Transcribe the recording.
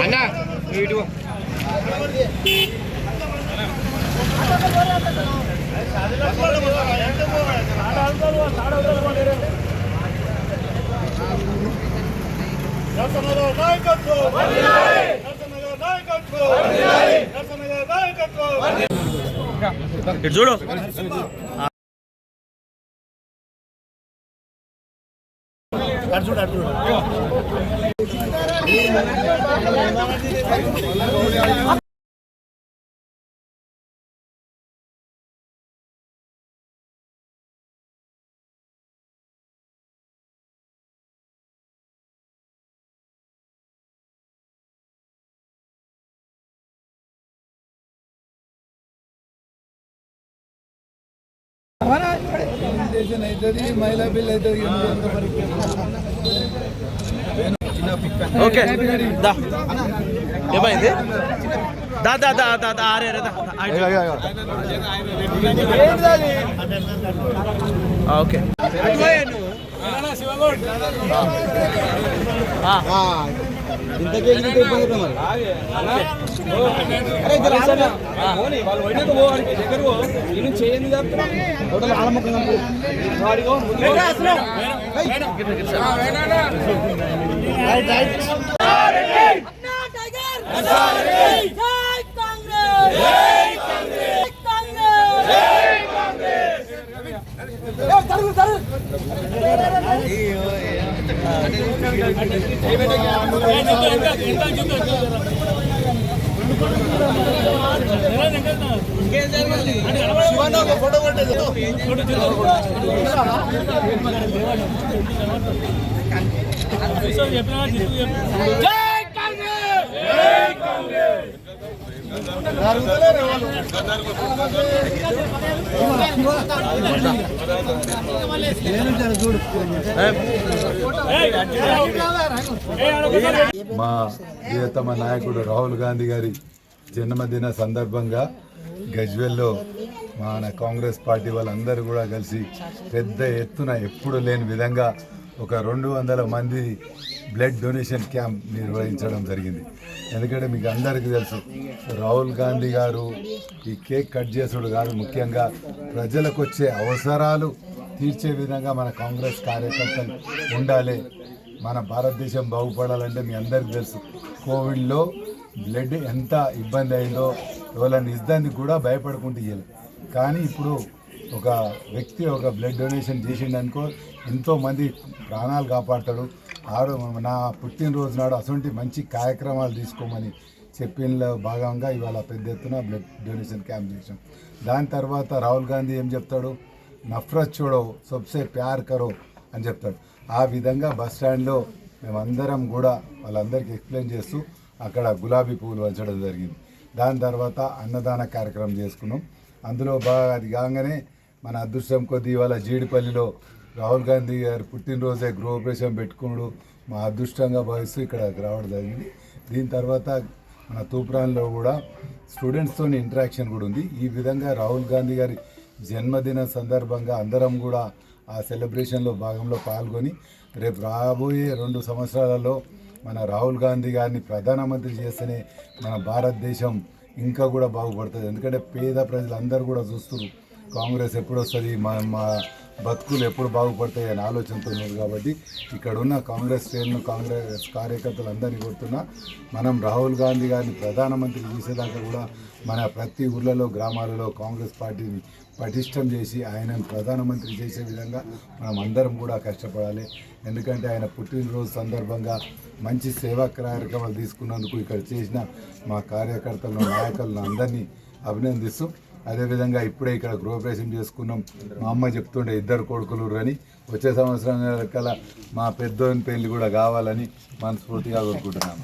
అన్నా ఇటు చూడు महिला बिल ఓకే ఏమైంది దా దా దా దా దా అరే రే ఓకే మా ప్రియతమ నాయకుడు రాహుల్ గాంధీ గారి జన్మదిన సందర్భంగా గజ్వేల్లో మన కాంగ్రెస్ పార్టీ వాళ్ళందరూ కూడా కలిసి పెద్ద ఎత్తున ఎప్పుడు లేని విధంగా ఒక 200 మంది బ్లడ్ డొనేషన్ క్యాంప్ నిర్వహించడం జరిగింది. ఎందుకంటే మీకు అందరికీ తెలుసు రాహుల్ గాంధీ గారు ఈ కేక్ కట్ చేసుడు కాదు, ముఖ్యంగా ప్రజలకు వచ్చే అవసరాలు తీర్చే విధంగా మన కాంగ్రెస్ కార్యకర్తలు ఉండాలి. మన భారతదేశం బాగుపడాలంటే మీ అందరికీ తెలుసు కోవిడ్లో బ్లడ్ ఎంత ఇబ్బంది అయిందో, ఎవరైనా ఇద్దానికి కూడా భయపడుకుంటూ ఇవ్వాలి. కానీ ఇప్పుడు ఒక వ్యక్తి ఒక బ్లడ్ డొనేషన్ చేసిండనుకో ఎంతోమంది ప్రాణాలు కాపాడతాడు. నా పుట్టినరోజు నాడు అటువంటి మంచి కార్యక్రమాలు తీసుకోమని చెప్పిన భాగంగా ఇవాళ పెద్ద ఎత్తున బ్లడ్ డొనేషన్ క్యాంప్ చేసాం. దాని తర్వాత రాహుల్ గాంధీ ఏం చెప్తాడు, నఫరత్ చూడో సబ్సే ప్యార్ కరో అని చెప్తాడు. ఆ విధంగా బస్ స్టాండ్లో మేమందరం కూడా వాళ్ళందరికీ ఎక్స్ప్లెయిన్ చేస్తూ అక్కడ గులాబీ పువ్వులు వంచడం జరిగింది. దాని తర్వాత అన్నదాన కార్యక్రమం చేసుకున్నాం. అందులో బాగా అది కాగానే మన అదృష్టం కొద్దీ ఇవాళ జీడిపల్లిలో రాహుల్ గాంధీ గారు పుట్టినరోజే గృహప్రవేశం పెట్టుకున్నాడు. మా అదృష్టంగా భావిస్తూ ఇక్కడ రావడం జరిగింది. దీని తర్వాత మన తూప్రాన్లో కూడా స్టూడెంట్స్తో ఇంటరాక్షన్ కూడా ఉంది. ఈ విధంగా రాహుల్ గాంధీ గారి జన్మదిన సందర్భంగా అందరం కూడా ఆ సెలబ్రేషన్లో భాగంలో పాల్గొని రేపు రాబోయే 2 సంవత్సరాలలో మన రాహుల్ గాంధీ గారిని ప్రధానమంత్రి చేస్తేనే మన భారతదేశం ఇంకా కూడా బాగుపడుతుంది. ఎందుకంటే పేద ప్రజలందరూ కూడా చూస్తున్నారు కాంగ్రెస్ ఎప్పుడు వస్తుంది, మా బతుకులు ఎప్పుడు బాగుపడతాయి అనే ఆలోచనతో ఉన్నారు. కాబట్టి ఇక్కడ ఉన్న కాంగ్రెస్ శ్రేణులు కాంగ్రెస్ కార్యకర్తలు అందరినీ కోరుతున్నా, మనం రాహుల్ గాంధీ గారిని ప్రధానమంత్రి చేసేదాకా కూడా మన ప్రతి ఊర్లలో గ్రామాలలో కాంగ్రెస్ పార్టీని పటిష్టం చేసి ఆయనను ప్రధానమంత్రి చేసే విధంగా మనం అందరం కూడా కష్టపడాలి. ఎందుకంటే ఆయన పుట్టినరోజు సందర్భంగా మంచి సేవా కార్యక్రమాలు తీసుకున్నందుకు ఇక్కడ చేసిన మా కార్యకర్తలను నాయకులను అందరినీ అభినందిస్తూ, అదేవిధంగా ఇప్పుడే ఇక్కడ గృహప్రవేశం చేసుకున్నాం. మా అమ్మ చెప్తుండే 2 కొడుకులు అని, వచ్చే సంవత్సరం కల్లా మా పెద్దోని పెళ్లి కూడా కావాలని మనస్ఫూర్తిగా కోరుకుంటున్నాం.